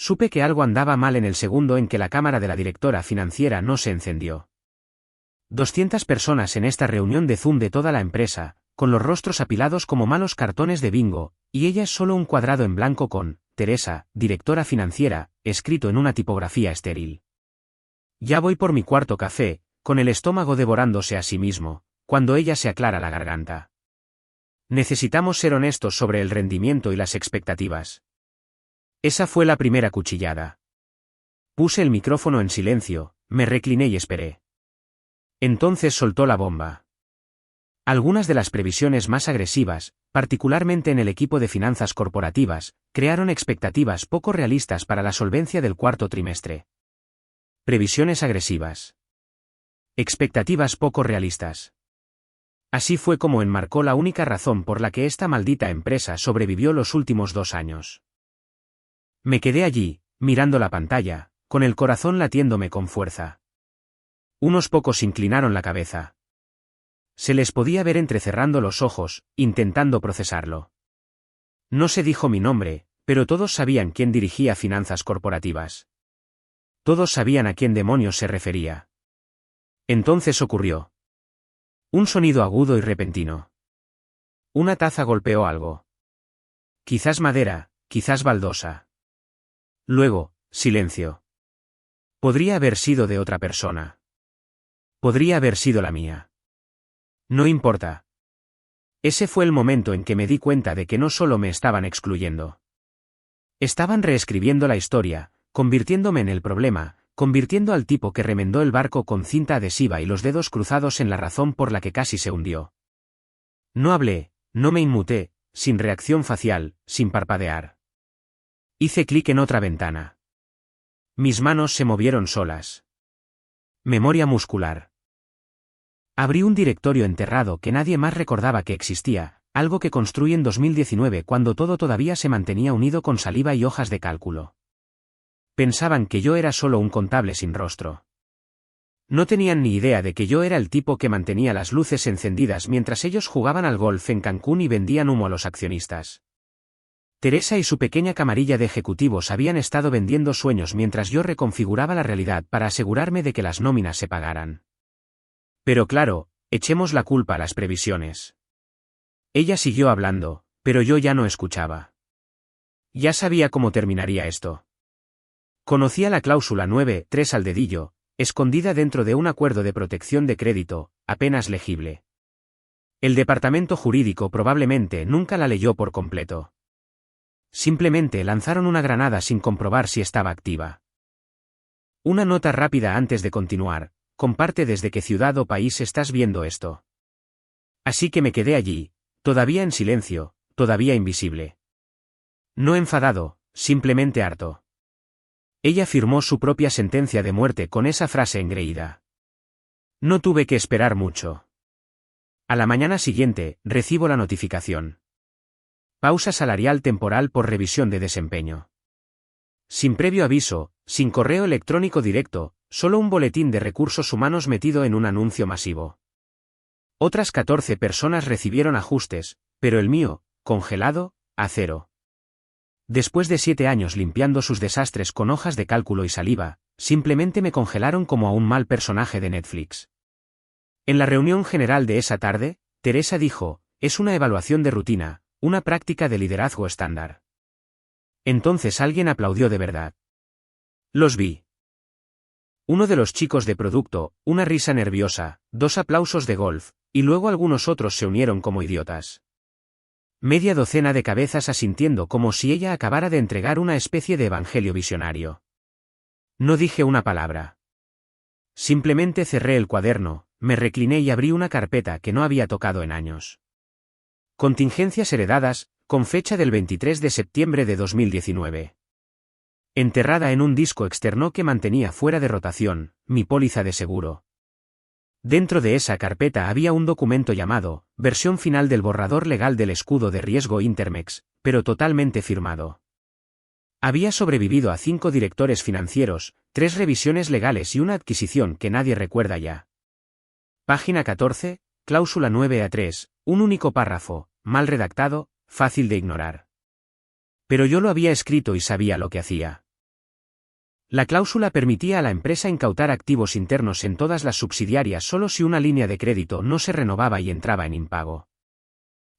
Supe que algo andaba mal en el segundo en que la cámara de la directora financiera no se encendió. 200 personas en esta reunión de Zoom de toda la empresa, con los rostros apilados como malos cartones de bingo, y ella es solo un cuadrado en blanco con Teresa, directora financiera, escrito en una tipografía estéril. Ya voy por mi cuarto café, con el estómago devorándose a sí mismo, cuando ella se aclara la garganta. Necesitamos ser honestos sobre el rendimiento y las expectativas. Esa fue la primera cuchillada. Puse el micrófono en silencio, me recliné y esperé. Entonces soltó la bomba. Algunas de las previsiones más agresivas, particularmente en el equipo de finanzas corporativas, crearon expectativas poco realistas para la solvencia del cuarto trimestre. Previsiones agresivas. Expectativas poco realistas. Así fue como enmarcó la única razón por la que esta maldita empresa sobrevivió los últimos 2 años. Me quedé allí, mirando la pantalla, con el corazón latiéndome con fuerza. Unos pocos inclinaron la cabeza. Se les podía ver entrecerrando los ojos, intentando procesarlo. No se dijo mi nombre, pero todos sabían quién dirigía finanzas corporativas. Todos sabían a quién demonios se refería. Entonces ocurrió. Un sonido agudo y repentino. Una taza golpeó algo. Quizás madera, quizás baldosa. Luego, silencio. Podría haber sido de otra persona. Podría haber sido la mía. No importa. Ese fue el momento en que me di cuenta de que no solo me estaban excluyendo. Estaban reescribiendo la historia, convirtiéndome en el problema, convirtiendo al tipo que remendó el barco con cinta adhesiva y los dedos cruzados en la razón por la que casi se hundió. No hablé, no me inmuté, sin reacción facial, sin parpadear. Hice clic en otra ventana. Mis manos se movieron solas. Memoria muscular. Abrí un directorio enterrado que nadie más recordaba que existía, algo que construí en 2019 cuando todo todavía se mantenía unido con saliva y hojas de cálculo. Pensaban que yo era solo un contable sin rostro. No tenían ni idea de que yo era el tipo que mantenía las luces encendidas mientras ellos jugaban al golf en Cancún y vendían humo a los accionistas. Teresa y su pequeña camarilla de ejecutivos habían estado vendiendo sueños mientras yo reconfiguraba la realidad para asegurarme de que las nóminas se pagaran. Pero claro, echemos la culpa a las previsiones. Ella siguió hablando, pero yo ya no escuchaba. Ya sabía cómo terminaría esto. Conocía la cláusula 9.3 al dedillo, escondida dentro de un acuerdo de protección de crédito, apenas legible. El departamento jurídico probablemente nunca la leyó por completo. Simplemente lanzaron una granada sin comprobar si estaba activa. Una nota rápida antes de continuar: comparte desde qué ciudad o país estás viendo esto. Así que me quedé allí, todavía en silencio, todavía invisible. No enfadado, simplemente harto. Ella firmó su propia sentencia de muerte con esa frase engreída. No tuve que esperar mucho. A la mañana siguiente, recibo la notificación. Pausa salarial temporal por revisión de desempeño. Sin previo aviso, sin correo electrónico directo, solo un boletín de recursos humanos metido en un anuncio masivo. Otras 14 personas recibieron ajustes, pero el mío, congelado, a 0. Después de 7 años limpiando sus desastres con hojas de cálculo y saliva, simplemente me congelaron como a un mal personaje de Netflix. En la reunión general de esa tarde, Teresa dijo: es una evaluación de rutina, una práctica de liderazgo estándar. Entonces alguien aplaudió de verdad. Los vi. Uno de los chicos de producto, una risa nerviosa, 2 aplausos de golf, y luego algunos otros se unieron como idiotas. Media docena de cabezas asintiendo como si ella acabara de entregar una especie de evangelio visionario. No dije una palabra. Simplemente cerré el cuaderno, me recliné y abrí una carpeta que no había tocado en años. Contingencias heredadas, con fecha del 23 de septiembre de 2019. Enterrada en un disco externo que mantenía fuera de rotación, mi póliza de seguro. Dentro de esa carpeta había un documento llamado versión final del borrador legal del escudo de riesgo Intermex, pero totalmente firmado. Había sobrevivido a 5 directores financieros, 3 revisiones legales y una adquisición que nadie recuerda ya. Página 14, cláusula 9A3, un único párrafo, mal redactado, fácil de ignorar. Pero yo lo había escrito y sabía lo que hacía. La cláusula permitía a la empresa incautar activos internos en todas las subsidiarias solo si una línea de crédito no se renovaba y entraba en impago.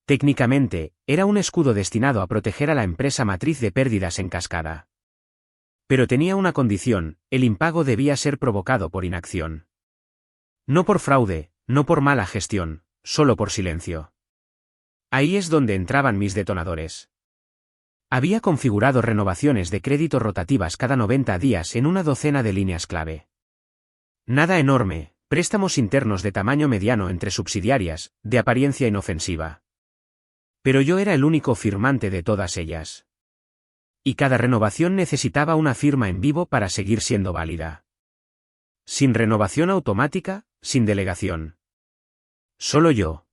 Técnicamente, era un escudo destinado a proteger a la empresa matriz de pérdidas en cascada. Pero tenía una condición: el impago debía ser provocado por inacción. No por fraude, no por mala gestión, solo por silencio. Ahí es donde entraban mis detonadores. Había configurado renovaciones de crédito rotativas cada 90 días en una docena de líneas clave. Nada enorme, préstamos internos de tamaño mediano entre subsidiarias, de apariencia inofensiva. Pero yo era el único firmante de todas ellas. Y cada renovación necesitaba una firma en vivo para seguir siendo válida. Sin renovación automática, sin delegación. Solo yo.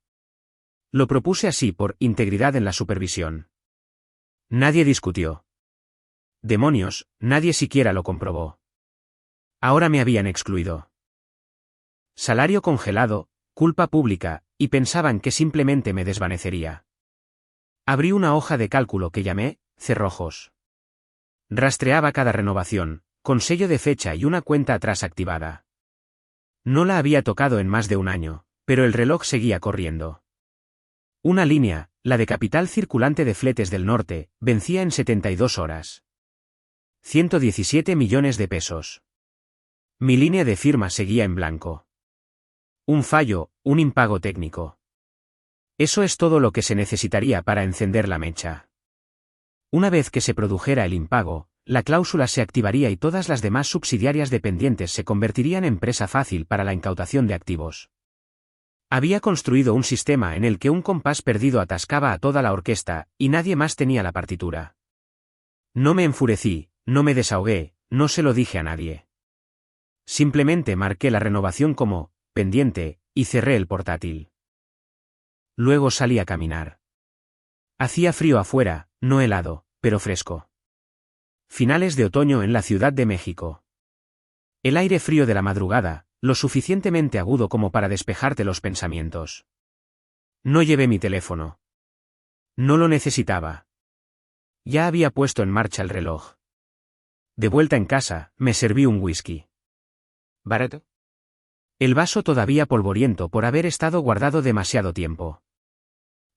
Lo propuse así por integridad en la supervisión. Nadie discutió. Demonios, nadie siquiera lo comprobó. Ahora me habían excluido. Salario congelado, culpa pública, y pensaban que simplemente me desvanecería. Abrí una hoja de cálculo que llamé cerrojos. Rastreaba cada renovación, con sello de fecha y una cuenta atrás activada. No la había tocado en más de un año, pero el reloj seguía corriendo. Una línea, la de capital circulante de Fletes del Norte, vencía en 72 horas. 117 millones de pesos. Mi línea de firma seguía en blanco. Un fallo, un impago técnico. Eso es todo lo que se necesitaría para encender la mecha. Una vez que se produjera el impago, la cláusula se activaría y todas las demás subsidiarias dependientes se convertirían en presa fácil para la incautación de activos. Había construido un sistema en el que un compás perdido atascaba a toda la orquesta, y nadie más tenía la partitura. No me enfurecí, no me desahogué, no se lo dije a nadie. Simplemente marqué la renovación como pendiente, y cerré el portátil. Luego salí a caminar. Hacía frío afuera, no helado, pero fresco. Finales de otoño en la Ciudad de México. El aire frío de la madrugada, lo suficientemente agudo como para despejarte los pensamientos. No llevé mi teléfono. No lo necesitaba. Ya había puesto en marcha el reloj. De vuelta en casa, me serví un whisky. ¿Barato? El vaso todavía polvoriento por haber estado guardado demasiado tiempo.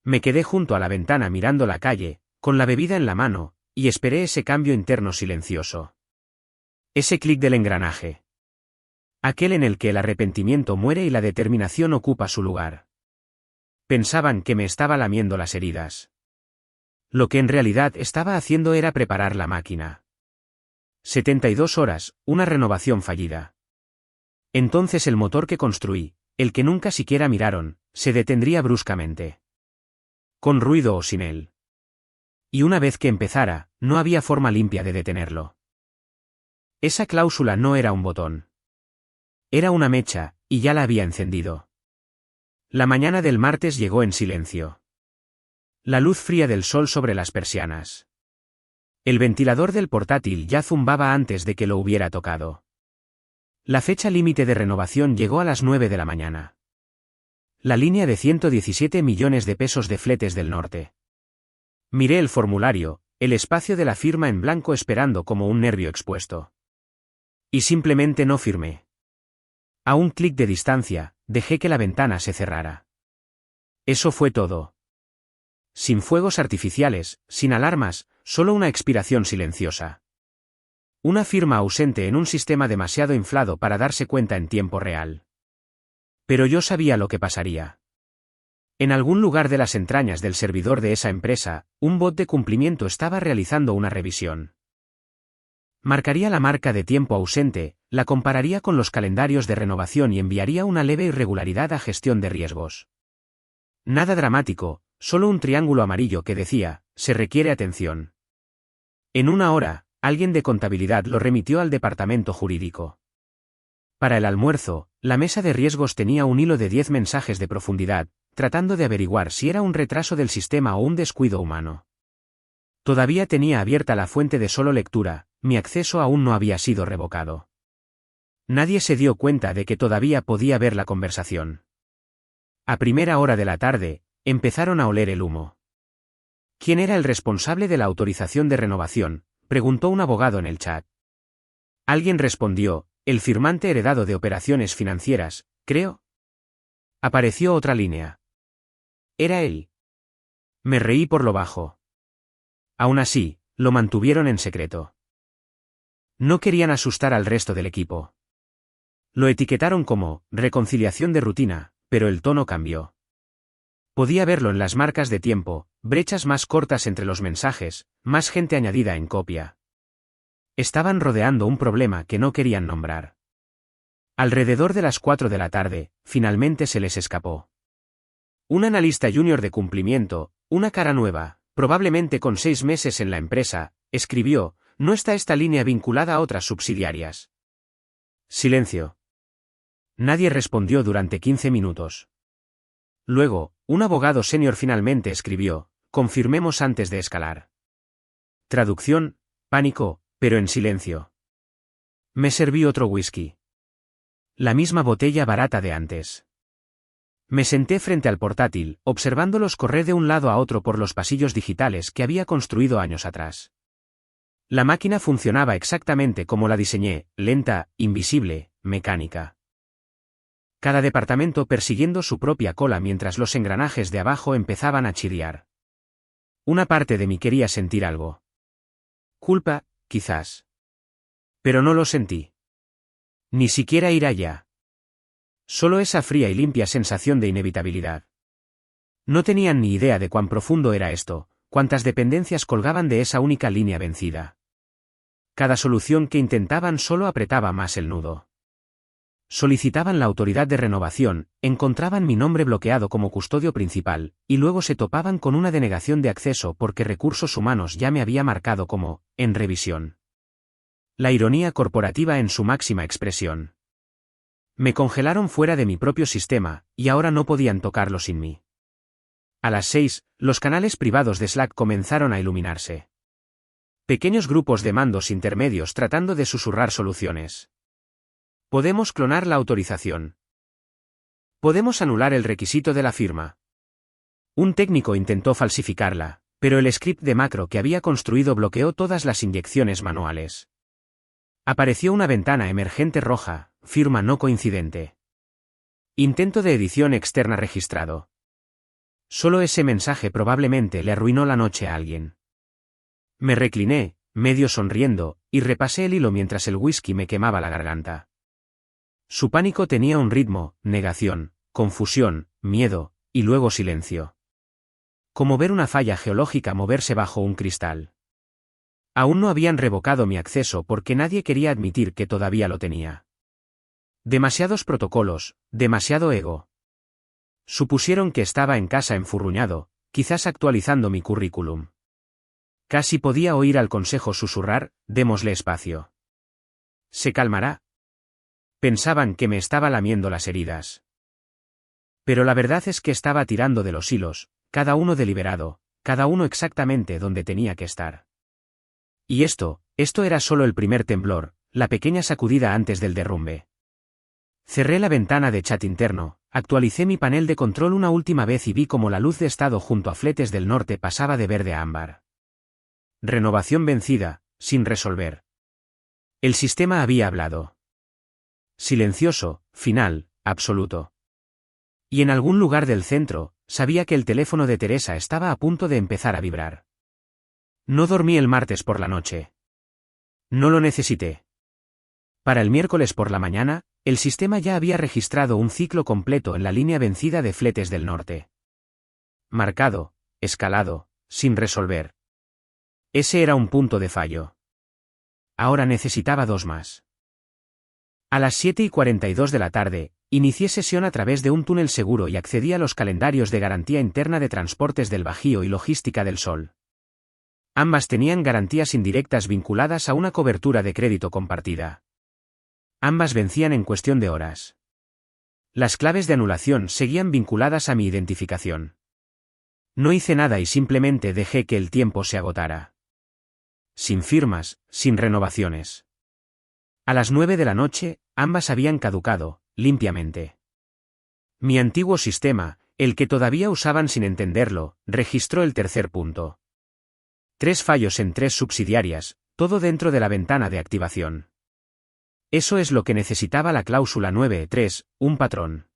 Me quedé junto a la ventana mirando la calle, con la bebida en la mano, y esperé ese cambio interno silencioso. Ese clic del engranaje. Aquel en el que el arrepentimiento muere y la determinación ocupa su lugar. Pensaban que me estaba lamiendo las heridas. Lo que en realidad estaba haciendo era preparar la máquina. 72 horas, una renovación fallida. Entonces el motor que construí, el que nunca siquiera miraron, se detendría bruscamente. Con ruido o sin él. Y una vez que empezara, no había forma limpia de detenerlo. Esa cláusula no era un botón. Era una mecha, y ya la había encendido. La mañana del martes llegó en silencio. La luz fría del sol sobre las persianas. El ventilador del portátil ya zumbaba antes de que lo hubiera tocado. La fecha límite de renovación llegó a las 9 de la mañana. La línea de 117 millones de pesos de Fletes del Norte. Miré el formulario, el espacio de la firma en blanco esperando como un nervio expuesto. Y simplemente no firmé. A un clic de distancia, dejé que la ventana se cerrara. Eso fue todo. Sin fuegos artificiales, sin alarmas, solo una expiración silenciosa. Una firma ausente en un sistema demasiado inflado para darse cuenta en tiempo real. Pero yo sabía lo que pasaría. En algún lugar de las entrañas del servidor de esa empresa, un bot de cumplimiento estaba realizando una revisión. Marcaría la marca de tiempo ausente, la compararía con los calendarios de renovación y enviaría una leve irregularidad a gestión de riesgos. Nada dramático, solo un triángulo amarillo que decía, se requiere atención. En una hora, alguien de contabilidad lo remitió al departamento jurídico. Para el almuerzo, la mesa de riesgos tenía un hilo de 10 mensajes de profundidad, tratando de averiguar si era un retraso del sistema o un descuido humano. Todavía tenía abierta la fuente de solo lectura, mi acceso aún no había sido revocado. Nadie se dio cuenta de que todavía podía ver la conversación. A primera hora de la tarde, empezaron a oler el humo. ¿Quién era el responsable de la autorización de renovación?, preguntó un abogado en el chat. Alguien respondió, el firmante heredado de operaciones financieras, creo. Apareció otra línea. Era él. Me reí por lo bajo. Aún así, lo mantuvieron en secreto. No querían asustar al resto del equipo. Lo etiquetaron como reconciliación de rutina, pero el tono cambió. Podía verlo en las marcas de tiempo, brechas más cortas entre los mensajes, más gente añadida en copia. Estaban rodeando un problema que no querían nombrar. Alrededor de las 4 de la tarde, finalmente se les escapó. Un analista junior de cumplimiento, una cara nueva, probablemente con 6 meses en la empresa, escribió, ¿no está esta línea vinculada a otras subsidiarias? Silencio. Nadie respondió durante 15 minutos. Luego, un abogado senior finalmente escribió, confirmemos antes de escalar. Traducción, pánico, pero en silencio. Me serví otro whisky. La misma botella barata de antes. Me senté frente al portátil, observándolos correr de un lado a otro por los pasillos digitales que había construido años atrás. La máquina funcionaba exactamente como la diseñé, lenta, invisible, mecánica. Cada departamento persiguiendo su propia cola mientras los engranajes de abajo empezaban a chirriar. Una parte de mí quería sentir algo. Culpa, quizás. Pero no lo sentí. Ni siquiera ir allá. Solo esa fría y limpia sensación de inevitabilidad. No tenían ni idea de cuán profundo era esto, cuántas dependencias colgaban de esa única línea vencida. Cada solución que intentaban solo apretaba más el nudo. Solicitaban la autoridad de renovación, encontraban mi nombre bloqueado como custodio principal, y luego se topaban con una denegación de acceso porque Recursos Humanos ya me había marcado como, en revisión. La ironía corporativa en su máxima expresión. Me congelaron fuera de mi propio sistema, y ahora no podían tocarlo sin mí. A las 6, los canales privados de Slack comenzaron a iluminarse. Pequeños grupos de mandos intermedios tratando de susurrar soluciones. Podemos clonar la autorización. Podemos anular el requisito de la firma. Un técnico intentó falsificarla, pero el script de macro que había construido bloqueó todas las inyecciones manuales. Apareció una ventana emergente roja, firma no coincidente. Intento de edición externa registrado. Solo ese mensaje probablemente le arruinó la noche a alguien. Me recliné, medio sonriendo, y repasé el hilo mientras el whisky me quemaba la garganta. Su pánico tenía un ritmo, negación, confusión, miedo, y luego silencio. Como ver una falla geológica moverse bajo un cristal. Aún no habían revocado mi acceso porque nadie quería admitir que todavía lo tenía. Demasiados protocolos, demasiado ego. Supusieron que estaba en casa enfurruñado, quizás actualizando mi currículum. Casi podía oír al consejo susurrar, démosle espacio. ¿Se calmará? Pensaban que me estaba lamiendo las heridas. Pero la verdad es que estaba tirando de los hilos, cada uno deliberado, cada uno exactamente donde tenía que estar. Y esto era solo el primer temblor, la pequeña sacudida antes del derrumbe. Cerré la ventana de chat interno, actualicé mi panel de control una última vez y vi cómo la luz de estado junto a Fletes del Norte pasaba de verde a ámbar. Renovación vencida, sin resolver. El sistema había hablado. Silencioso, final, absoluto. Y en algún lugar del centro, sabía que el teléfono de Teresa estaba a punto de empezar a vibrar. No dormí el martes por la noche. No lo necesité. Para el miércoles por la mañana, el sistema ya había registrado un ciclo completo en la línea vencida de Fletes del Norte. Marcado, escalado, sin resolver. Ese era un punto de fallo. Ahora necesitaba 2 más. A las 7:42 de la tarde, inicié sesión a través de un túnel seguro y accedí a los calendarios de garantía interna de Transportes del Bajío y Logística del Sol. Ambas tenían garantías indirectas vinculadas a una cobertura de crédito compartida. Ambas vencían en cuestión de horas. Las claves de anulación seguían vinculadas a mi identificación. No hice nada y simplemente dejé que el tiempo se agotara. Sin firmas, sin renovaciones. A las 9 de la noche, ambas habían caducado, limpiamente. Mi antiguo sistema, el que todavía usaban sin entenderlo, registró el tercer punto. 3 fallos en 3 subsidiarias, todo dentro de la ventana de activación. Eso es lo que necesitaba la cláusula 9.3, un patrón.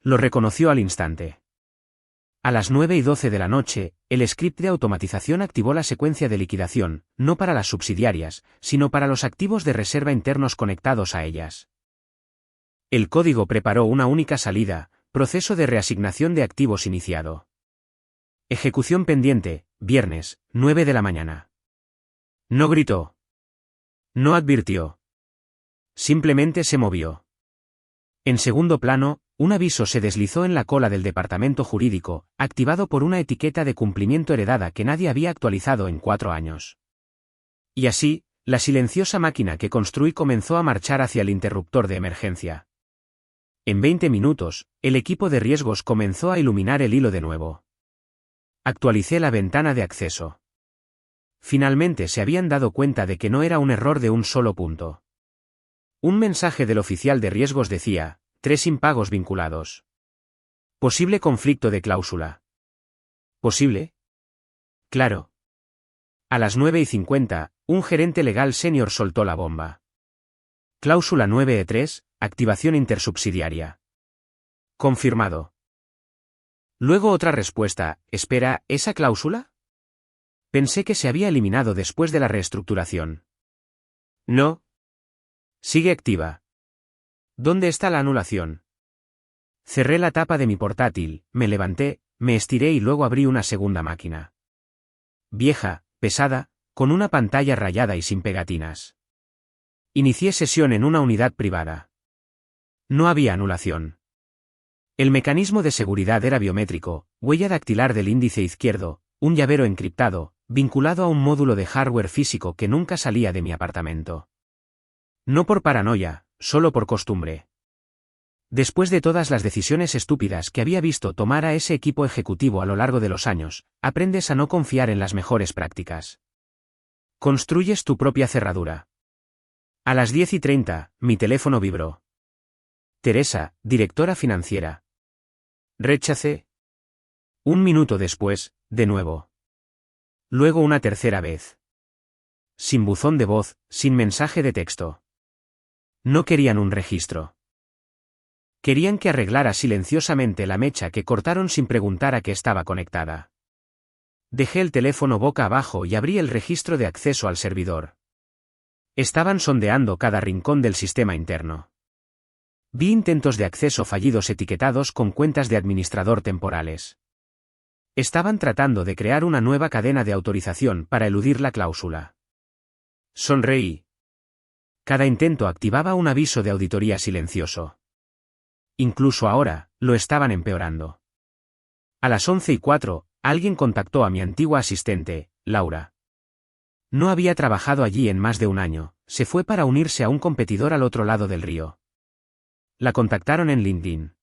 Lo reconoció al instante. A las 9:12 de la noche, el script de automatización activó la secuencia de liquidación, no para las subsidiarias, sino para los activos de reserva internos conectados a ellas. El código preparó una única salida, proceso de reasignación de activos iniciado. Ejecución pendiente, viernes, 9 de la mañana. No gritó. No advirtió. Simplemente se movió. En segundo plano, un aviso se deslizó en la cola del departamento jurídico, activado por una etiqueta de cumplimiento heredada que nadie había actualizado en 4 años. Y así, la silenciosa máquina que construí comenzó a marchar hacia el interruptor de emergencia. En 20 minutos, el equipo de riesgos comenzó a iluminar el hilo de nuevo. Actualicé la ventana de acceso. Finalmente se habían dado cuenta de que no era un error de un solo punto. Un mensaje del oficial de riesgos decía: 3 impagos vinculados. Posible conflicto de cláusula. ¿Posible? Claro. A las 9:50, un gerente legal senior soltó la bomba. Cláusula 9.3, activación intersubsidiaria. Confirmado. Luego otra respuesta: espera, ¿esa cláusula? Pensé que se había eliminado después de la reestructuración. No. Sigue activa. ¿Dónde está la anulación? Cerré la tapa de mi portátil, me levanté, me estiré y luego abrí una segunda máquina. Vieja, pesada, con una pantalla rayada y sin pegatinas. Inicié sesión en una unidad privada. No había anulación. El mecanismo de seguridad era biométrico, huella dactilar del índice izquierdo, un llavero encriptado, vinculado a un módulo de hardware físico que nunca salía de mi apartamento. No por paranoia, solo por costumbre. Después de todas las decisiones estúpidas que había visto tomar a ese equipo ejecutivo a lo largo de los años, aprendes a no confiar en las mejores prácticas. Construyes tu propia cerradura. A las 10:30, mi teléfono vibró. Teresa, directora financiera. Rechacé. 1 minuto después, de nuevo. Luego una tercera vez. Sin buzón de voz, sin mensaje de texto. No querían un registro. Querían que arreglara silenciosamente la mecha que cortaron sin preguntar a qué estaba conectada. Dejé el teléfono boca abajo y abrí el registro de acceso al servidor. Estaban sondeando cada rincón del sistema interno. Vi intentos de acceso fallidos etiquetados con cuentas de administrador temporales. Estaban tratando de crear una nueva cadena de autorización para eludir la cláusula. Sonreí. Cada intento activaba un aviso de auditoría silencioso. Incluso ahora, lo estaban empeorando. A las 11:04, alguien contactó a mi antigua asistente, Laura. No había trabajado allí en más de 1 año, se fue para unirse a un competidor al otro lado del río. La contactaron en LinkedIn.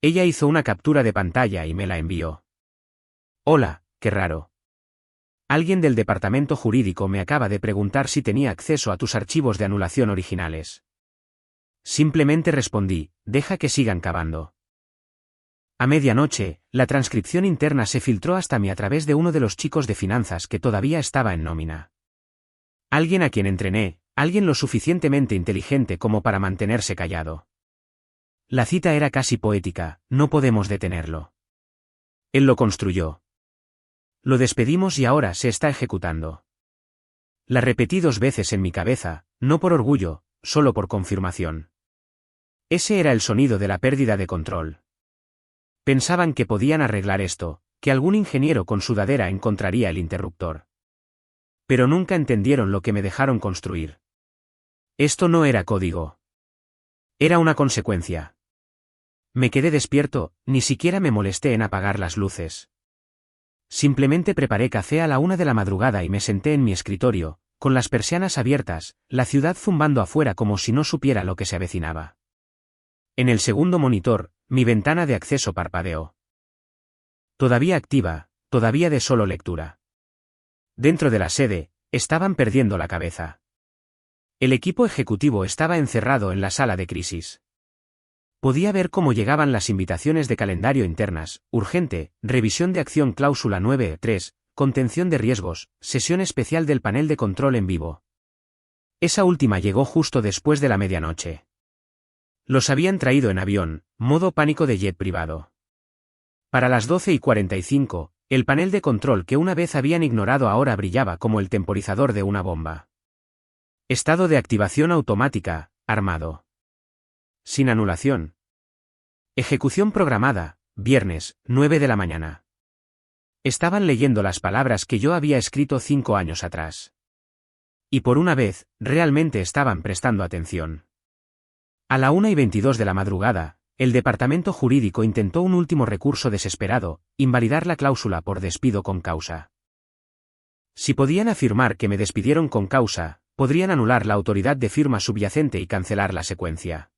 Ella hizo una captura de pantalla y me la envió. Hola, qué raro. Alguien del departamento jurídico me acaba de preguntar si tenía acceso a tus archivos de anulación originales. Simplemente respondí: deja que sigan cavando. A medianoche, la transcripción interna se filtró hasta mí a través de uno de los chicos de finanzas que todavía estaba en nómina. Alguien a quien entrené, alguien lo suficientemente inteligente como para mantenerse callado. La cita era casi poética: no podemos detenerlo. Él lo construyó. Lo despedimos y ahora se está ejecutando. La repetí 2 veces en mi cabeza, no por orgullo, solo por confirmación. Ese era el sonido de la pérdida de control. Pensaban que podían arreglar esto, que algún ingeniero con sudadera encontraría el interruptor. Pero nunca entendieron lo que me dejaron construir. Esto no era código. Era una consecuencia. Me quedé despierto, ni siquiera me molesté en apagar las luces. Simplemente preparé café a la 1 de la madrugada y me senté en mi escritorio, con las persianas abiertas, la ciudad zumbando afuera como si no supiera lo que se avecinaba. En el segundo monitor, mi ventana de acceso parpadeó. Todavía activa, todavía de solo lectura. Dentro de la sede, estaban perdiendo la cabeza. El equipo ejecutivo estaba encerrado en la sala de crisis. Podía ver cómo llegaban las invitaciones de calendario internas: urgente, revisión de acción cláusula 9.3, contención de riesgos, sesión especial del panel de control en vivo. Esa última llegó justo después de la medianoche. Los habían traído en avión, modo pánico de jet privado. Para las 12:45, el panel de control que una vez habían ignorado ahora brillaba como el temporizador de una bomba. Estado de activación automática, armado. Sin anulación. Ejecución programada, viernes, 9 de la mañana. Estaban leyendo las palabras que yo había escrito 5 años atrás. Y por una vez, realmente estaban prestando atención. A la 1:22 de la madrugada, el departamento jurídico intentó un último recurso desesperado, invalidar la cláusula por despido con causa. Si podían afirmar que me despidieron con causa, podrían anular la autoridad de firma subyacente y cancelar la secuencia.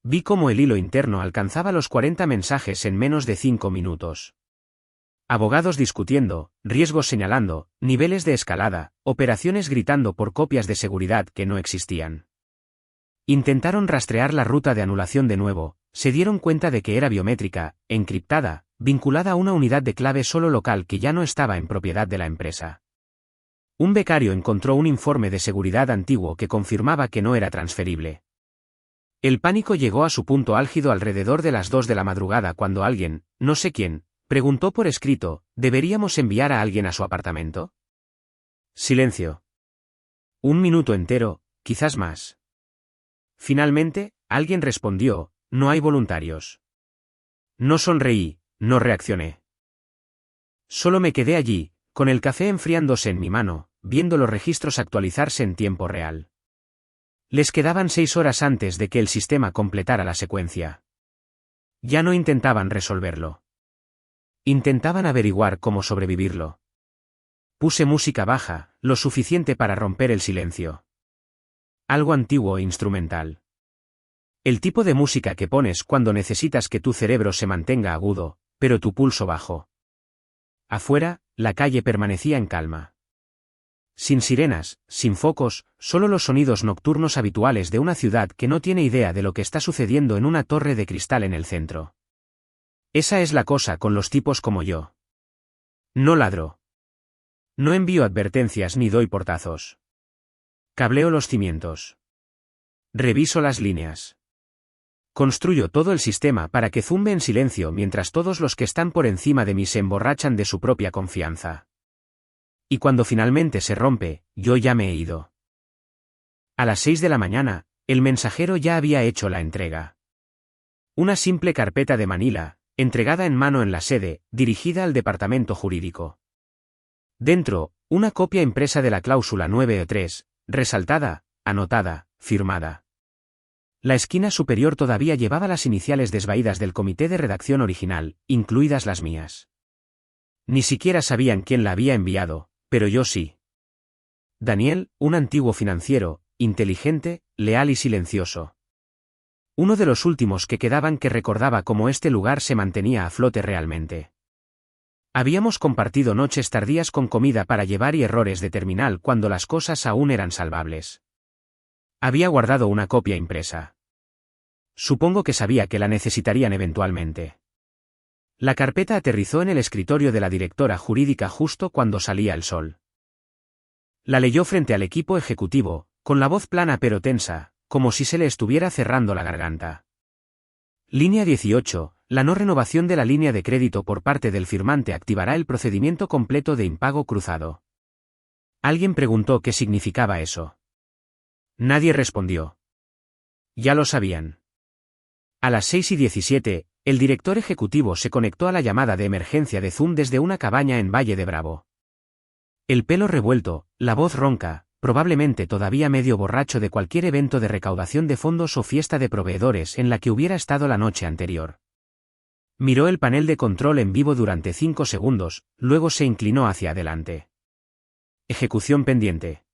Vi cómo el hilo interno alcanzaba los 40 mensajes en menos de 5 minutos. Abogados discutiendo, riesgos señalando, niveles de escalada, operaciones gritando por copias de seguridad que no existían. Intentaron rastrear la ruta de anulación de nuevo, se dieron cuenta de que era biométrica, encriptada, vinculada a una unidad de clave solo local que ya no estaba en propiedad de la empresa. Un becario encontró un informe de seguridad antiguo que confirmaba que no era transferible. El pánico llegó a su punto álgido alrededor de las 2 de la madrugada cuando alguien, no sé quién, preguntó por escrito, ¿deberíamos enviar a alguien a su apartamento? Silencio. Un minuto entero, quizás más. Finalmente, alguien respondió, no hay voluntarios. No sonreí, no reaccioné. Solo me quedé allí, con el café enfriándose en mi mano, viendo los registros actualizarse en tiempo real. Les quedaban 6 horas antes de que el sistema completara la secuencia. Ya no intentaban resolverlo. Intentaban averiguar cómo sobrevivirlo. Puse música baja, lo suficiente para romper el silencio. Algo antiguo e instrumental. El tipo de música que pones cuando necesitas que tu cerebro se mantenga agudo, pero tu pulso bajo. Afuera, la calle permanecía en calma. Sin sirenas, sin focos, solo los sonidos nocturnos habituales de una ciudad que no tiene idea de lo que está sucediendo en una torre de cristal en el centro. Esa es la cosa con los tipos como yo. No ladro. No envío advertencias ni doy portazos. Cableo los cimientos. Reviso las líneas. Construyo todo el sistema para que zumbe en silencio mientras todos los que están por encima de mí se emborrachan de su propia confianza. Y cuando finalmente se rompe, yo ya me he ido. A las 6 de la mañana, el mensajero ya había hecho la entrega. Una simple carpeta de Manila, entregada en mano en la sede, dirigida al departamento jurídico. Dentro, una copia impresa de la cláusula 9.3, resaltada, anotada, firmada. La esquina superior todavía llevaba las iniciales desvaídas del comité de redacción original, incluidas las mías. Ni siquiera sabían quién la había enviado, pero yo sí. Daniel, un antiguo financiero, inteligente, leal y silencioso. Uno de los últimos que quedaban que recordaba cómo este lugar se mantenía a flote realmente. Habíamos compartido noches tardías con comida para llevar y errores de terminal cuando las cosas aún eran salvables. Había guardado una copia impresa. Supongo que sabía que la necesitarían eventualmente. La carpeta aterrizó en el escritorio de la directora jurídica justo cuando salía el sol. La leyó frente al equipo ejecutivo, con la voz plana pero tensa, como si se le estuviera cerrando la garganta. Línea 18. La no renovación de la línea de crédito por parte del firmante activará el procedimiento completo de impago cruzado. Alguien preguntó qué significaba eso. Nadie respondió. Ya lo sabían. A las 6:17, el director ejecutivo se conectó a la llamada de emergencia de Zoom desde una cabaña en Valle de Bravo. El pelo revuelto, la voz ronca, probablemente todavía medio borracho de cualquier evento de recaudación de fondos o fiesta de proveedores en la que hubiera estado la noche anterior. Miró el panel de control en vivo durante 5 segundos, luego se inclinó hacia adelante. Ejecución pendiente.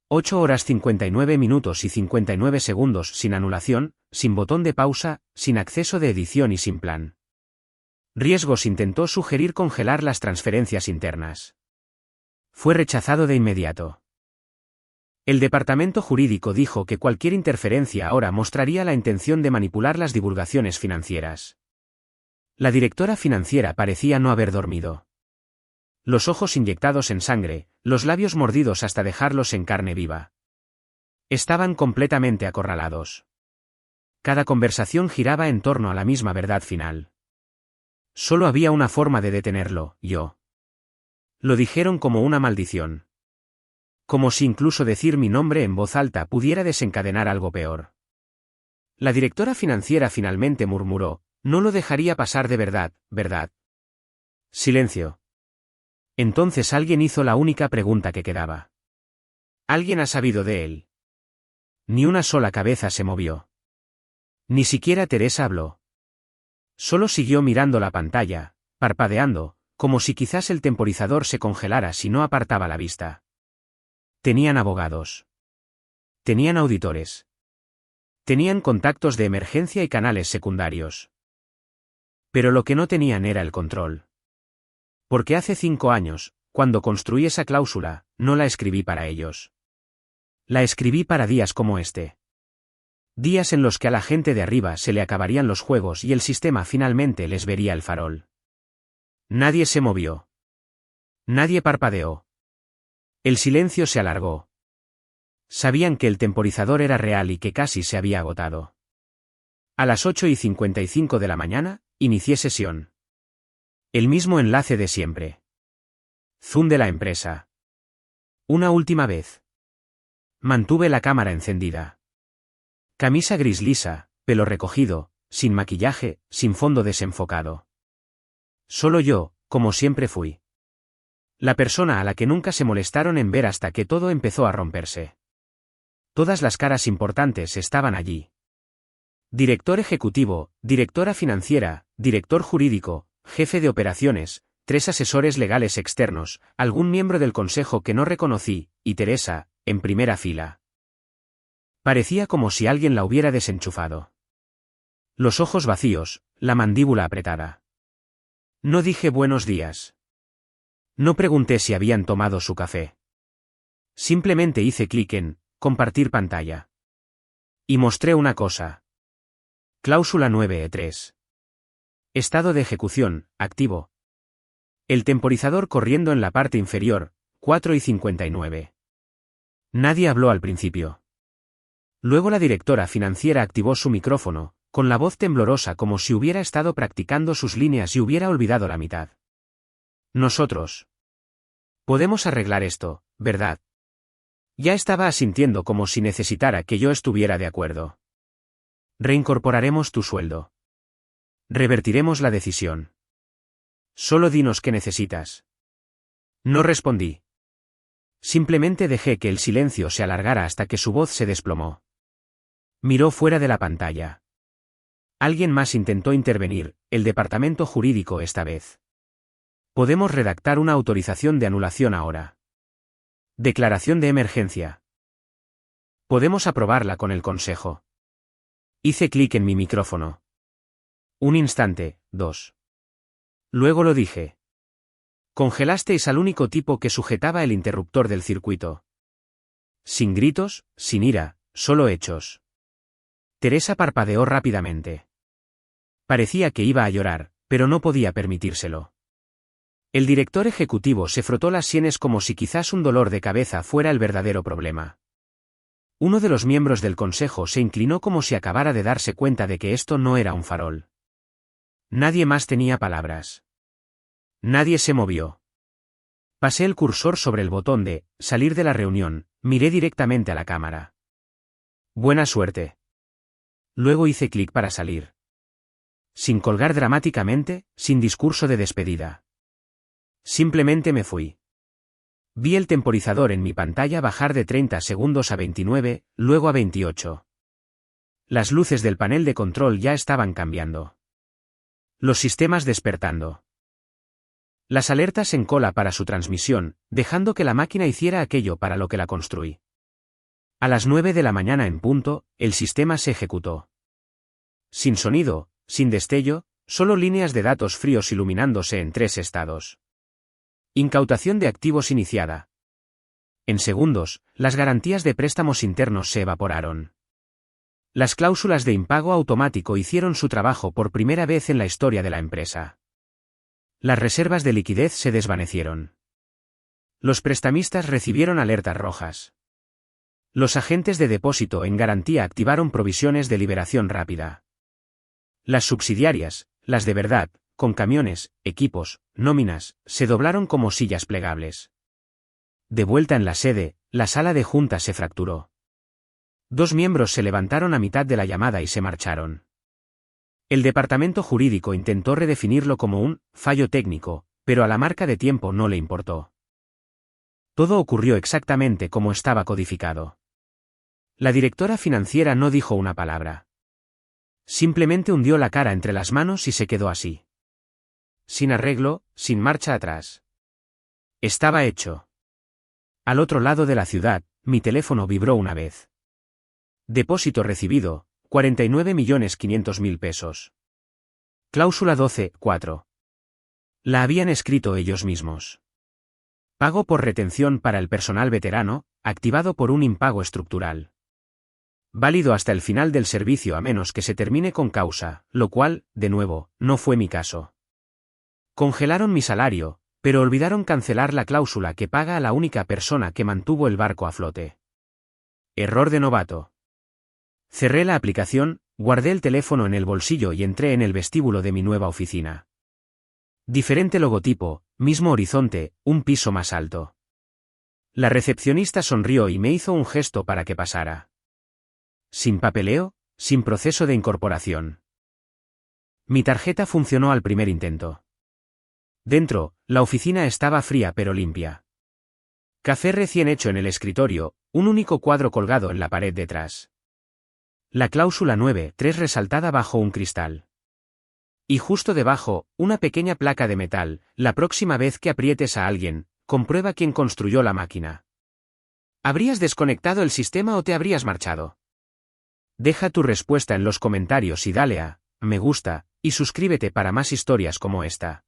8 horas 59 minutos y 59 segundos sin anulación, sin botón de pausa, sin acceso de edición y sin plan. Riesgos intentó sugerir congelar las transferencias internas. Fue rechazado de inmediato. El departamento jurídico dijo que cualquier interferencia ahora mostraría la intención de manipular las divulgaciones financieras. La directora financiera parecía no haber dormido. Los ojos inyectados en sangre, los labios mordidos hasta dejarlos en carne viva. Estaban completamente acorralados. Cada conversación giraba en torno a la misma verdad final. Solo había una forma de detenerlo, yo. Lo dijeron como una maldición. Como si incluso decir mi nombre en voz alta pudiera desencadenar algo peor. La directora financiera finalmente murmuró, no lo dejaría pasar de verdad, ¿verdad? Silencio. Entonces alguien hizo la única pregunta que quedaba. ¿Alguien ha sabido de él? Ni una sola cabeza se movió. Ni siquiera Teresa habló. Solo siguió mirando la pantalla, parpadeando, como si quizás el temporizador se congelara si no apartaba la vista. Tenían abogados. Tenían auditores. Tenían contactos de emergencia y canales secundarios. Pero lo que no tenían era el control. Porque hace 5 años, cuando construí esa cláusula, no la escribí para ellos. La escribí para días como este. Días en los que a la gente de arriba se le acabarían los juegos y el sistema finalmente les vería el farol. Nadie se movió. Nadie parpadeó. El silencio se alargó. Sabían que el temporizador era real y que casi se había agotado. A las 8:55 de la mañana, inicié sesión. El mismo enlace de siempre. Zoom de la empresa. Una última vez. Mantuve la cámara encendida. Camisa gris lisa, pelo recogido, sin maquillaje, sin fondo desenfocado. Solo yo, como siempre fui. La persona a la que nunca se molestaron en ver hasta que todo empezó a romperse. Todas las caras importantes estaban allí. Director ejecutivo, directora financiera, director jurídico, jefe de operaciones, 3 asesores legales externos, algún miembro del consejo que no reconocí, y Teresa, en primera fila. Parecía como si alguien la hubiera desenchufado. Los ojos vacíos, la mandíbula apretada. No dije buenos días. No pregunté si habían tomado su café. Simplemente hice clic en compartir pantalla. Y mostré una cosa. Cláusula 9E3. Estado de ejecución, activo. El temporizador corriendo en la parte inferior, 4:59. Nadie habló al principio. Luego la directora financiera activó su micrófono, con la voz temblorosa como si hubiera estado practicando sus líneas y hubiera olvidado la mitad. Nosotros. Podemos arreglar esto, ¿verdad? Ya estaba asintiendo como si necesitara que yo estuviera de acuerdo. Reincorporaremos tu sueldo. Revertiremos la decisión. Solo dinos qué necesitas. No respondí. Simplemente dejé que el silencio se alargara hasta que su voz se desplomó. Miró fuera de la pantalla. Alguien más intentó intervenir, el departamento jurídico esta vez. Podemos redactar una autorización de anulación ahora. Declaración de emergencia. Podemos aprobarla con el consejo. Hice clic en mi micrófono. Un instante, 2. Luego lo dije. Congelasteis al único tipo que sujetaba el interruptor del circuito. Sin gritos, sin ira, solo hechos. Teresa parpadeó rápidamente. Parecía que iba a llorar, pero no podía permitírselo. El director ejecutivo se frotó las sienes como si quizás un dolor de cabeza fuera el verdadero problema. Uno de los miembros del consejo se inclinó como si acabara de darse cuenta de que esto no era un farol. Nadie más tenía palabras. Nadie se movió. Pasé el cursor sobre el botón de salir de la reunión, miré directamente a la cámara. Buena suerte. Luego hice clic para salir. Sin colgar dramáticamente, sin discurso de despedida. Simplemente me fui. Vi el temporizador en mi pantalla bajar de 30 segundos a 29, luego a 28. Las luces del panel de control ya estaban cambiando. Los sistemas despertando. Las alertas en cola para su transmisión, dejando que la máquina hiciera aquello para lo que la construí. A las 9 de la mañana en punto, el sistema se ejecutó. Sin sonido, sin destello, solo líneas de datos fríos iluminándose en 3 estados. Incautación de activos iniciada. En segundos, las garantías de préstamos internos se evaporaron. Las cláusulas de impago automático hicieron su trabajo por primera vez en la historia de la empresa. Las reservas de liquidez se desvanecieron. Los prestamistas recibieron alertas rojas. Los agentes de depósito en garantía activaron provisiones de liberación rápida. Las subsidiarias, las de verdad, con camiones, equipos, nóminas, se doblaron como sillas plegables. De vuelta en la sede, la sala de juntas se fracturó. 2 miembros se levantaron a mitad de la llamada y se marcharon. El departamento jurídico intentó redefinirlo como un fallo técnico, pero a la marca de tiempo no le importó. Todo ocurrió exactamente como estaba codificado. La directora financiera no dijo una palabra. Simplemente hundió la cara entre las manos y se quedó así. Sin arreglo, sin marcha atrás. Estaba hecho. Al otro lado de la ciudad, mi teléfono vibró una vez. Depósito recibido, 49.500.000 pesos. Cláusula 12.4. La habían escrito ellos mismos. Pago por retención para el personal veterano, activado por un impago estructural. Válido hasta el final del servicio a menos que se termine con causa, lo cual, de nuevo, no fue mi caso. Congelaron mi salario, pero olvidaron cancelar la cláusula que paga a la única persona que mantuvo el barco a flote. Error de novato. Cerré la aplicación, guardé el teléfono en el bolsillo y entré en el vestíbulo de mi nueva oficina. Diferente logotipo, mismo horizonte, un piso más alto. La recepcionista sonrió y me hizo un gesto para que pasara. Sin papeleo, sin proceso de incorporación. Mi tarjeta funcionó al primer intento. Dentro, la oficina estaba fría pero limpia. Café recién hecho en el escritorio, un único cuadro colgado en la pared detrás. La cláusula 9.3 resaltada bajo un cristal. Y justo debajo, una pequeña placa de metal: la próxima vez que aprietes a alguien, comprueba quién construyó la máquina. ¿Habrías desconectado el sistema o te habrías marchado? Deja tu respuesta en los comentarios y dale a me gusta, y suscríbete para más historias como esta.